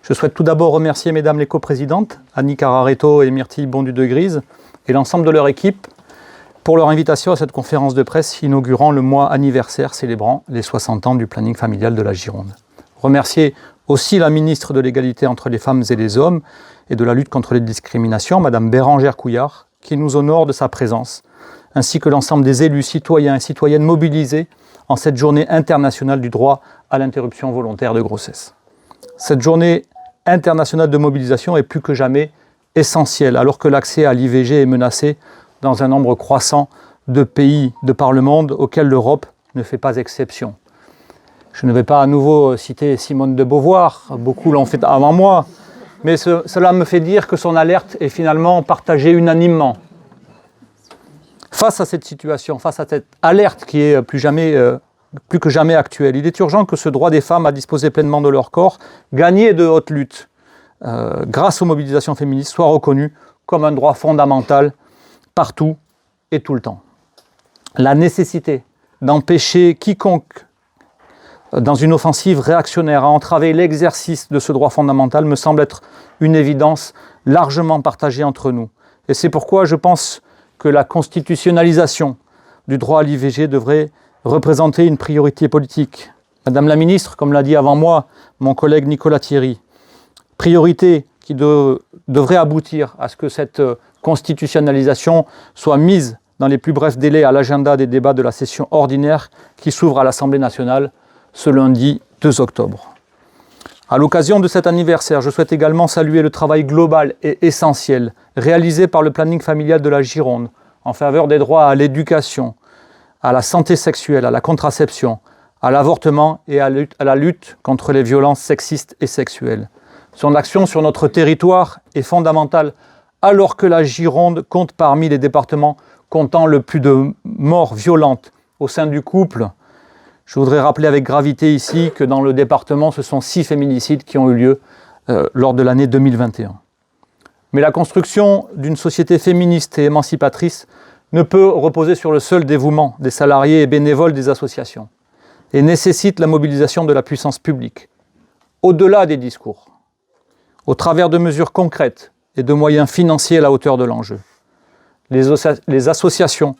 Je souhaite tout d'abord remercier mesdames les coprésidentes, Annie Cararetto et Myrtille Bondu-de-Grise, et l'ensemble de leur équipe pour leur invitation à cette conférence de presse inaugurant le mois anniversaire célébrant les 60 ans du planning familial de la Gironde. Remercier aussi la ministre de l'égalité entre les femmes et les hommes et de la lutte contre les discriminations, madame Bérangère Couillard, qui nous honore de sa présence, ainsi que l'ensemble des élus, citoyens et citoyennes mobilisés en cette journée internationale du droit à l'interruption volontaire de grossesse. Cette journée internationale de mobilisation est plus que jamais essentielle, alors que l'accès à l'IVG est menacé dans un nombre croissant de pays de par le monde auxquels l'Europe ne fait pas exception. Je ne vais pas à nouveau citer Simone de Beauvoir, beaucoup l'ont fait avant moi, mais cela me fait dire que son alerte est finalement partagée unanimement. Face à cette situation, face à cette alerte qui est plus que jamais actuelle, il est urgent que ce droit des femmes à disposer pleinement de leur corps, gagné de haute lutte, grâce aux mobilisations féministes, soit reconnu comme un droit fondamental partout et tout le temps. La nécessité d'empêcher quiconque dans une offensive réactionnaire à entraver l'exercice de ce droit fondamental me semble être une évidence largement partagée entre nous. Et c'est pourquoi je pense que la constitutionnalisation du droit à l'IVG devrait représenter une priorité politique. Madame la ministre, comme l'a dit avant moi mon collègue Nicolas Thierry, priorité qui devrait aboutir à ce que cette constitutionnalisation soit mise dans les plus brefs délais à l'agenda des débats de la session ordinaire qui s'ouvre à l'Assemblée nationale ce lundi 2 octobre. À l'occasion de cet anniversaire, je souhaite également saluer le travail global et essentiel réalisé par le planning familial de la Gironde en faveur des droits à l'éducation, à la santé sexuelle, à la contraception, à l'avortement et à la lutte contre les violences sexistes et sexuelles. Son action sur notre territoire est fondamentale alors que la Gironde compte parmi les départements comptant le plus de morts violentes au sein du couple. Je voudrais rappeler avec gravité ici que dans le département, ce sont 6 féminicides qui ont eu lieu lors de l'année 2021. Mais la construction d'une société féministe et émancipatrice ne peut reposer sur le seul dévouement des salariés et bénévoles des associations et nécessite la mobilisation de la puissance publique, au-delà des discours, au travers de mesures concrètes et de moyens financiers à la hauteur de l'enjeu. Les associations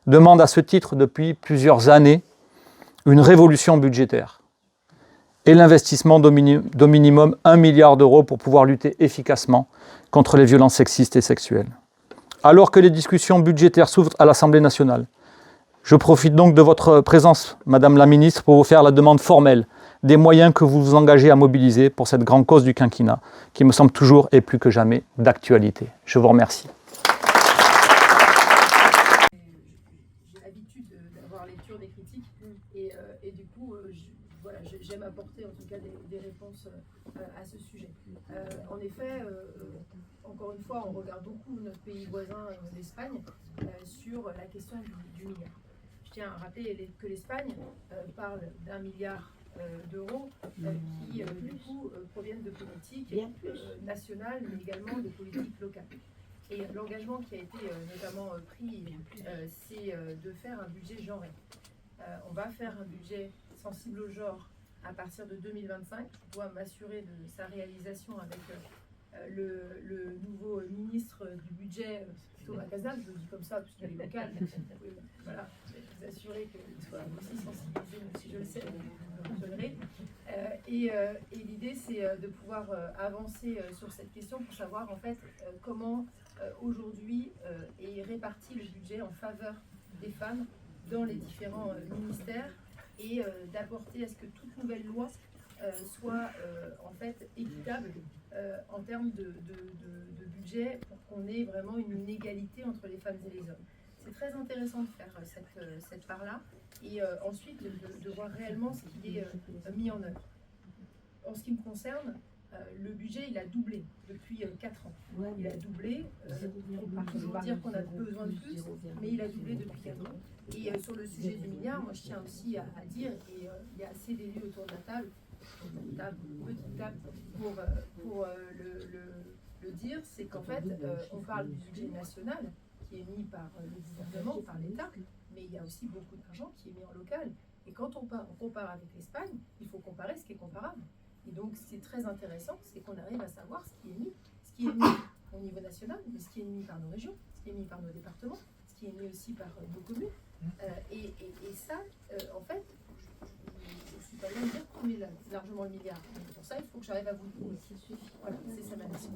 demandent à ce titre depuis plusieurs années une révolution budgétaire et l'investissement d'au minimum 1 milliard d'euros pour pouvoir lutter efficacement contre les violences sexistes et sexuelles. Alors que les discussions budgétaires s'ouvrent à l'Assemblée nationale, je profite donc de votre présence, Madame la Ministre, pour vous faire la demande formelle des moyens que vous vous engagez à mobiliser pour cette grande cause du quinquennat, qui me semble toujours et plus que jamais d'actualité. Je vous remercie. Des critiques et du coup j'aime apporter en tout cas des réponses à ce sujet. En effet, encore une fois, on regarde beaucoup notre pays voisin, l'Espagne, sur la question du milliard. Je tiens à rappeler que l'Espagne parle d'1 milliard d'euros qui du coup proviennent de politiques nationales mais également de politiques locales. Et l'engagement qui a été notamment pris, c'est de faire un budget genré. On va faire un budget sensible au genre à partir de 2025. Je dois m'assurer de sa réalisation avec le nouveau ministre du budget, Thomas Cazenave, je le dis comme ça parce qu'il est local. Voilà, je vais vous assurer qu'il soit aussi sensibilisé, même si je le sais, vous le reconnaîtrez. Et l'idée, c'est de pouvoir avancer sur cette question pour savoir en fait comment aujourd'hui est réparti le budget en faveur des femmes dans les différents ministères et d'apporter à ce que toute nouvelle loi soit en fait équitable en termes de budget pour qu'on ait vraiment une égalité entre les femmes et les hommes. C'est très intéressant de faire cette part-là et ensuite de voir réellement ce qui est mis en œuvre. En ce qui me concerne, le budget il a doublé depuis 4 ans. Il a doublé, on peut toujours dire qu'on a besoin de plus, mais il a doublé depuis 4 ans. Et sur le sujet du milliard, moi je tiens aussi à dire, et il y a assez d'élus autour de la table, petite table, pour le dire, c'est qu'en fait on parle du budget national qui est mis par le gouvernement, par l'État, mais il y a aussi beaucoup d'argent qui est mis en local. Et quand on compare avec l'Espagne, il faut comparer ce qui est comparable. Et donc, c'est très intéressant, c'est qu'on arrive à savoir ce qui est mis au niveau national, mais ce qui est mis par nos régions, ce qui est mis par nos départements, ce qui est mis aussi par nos communes. Et ça, en fait, je ne suis pas loin de dire qu'on est largement le milliard. Donc pour ça, il faut que j'arrive à vous le prouver. Voilà, c'est ça ma mission.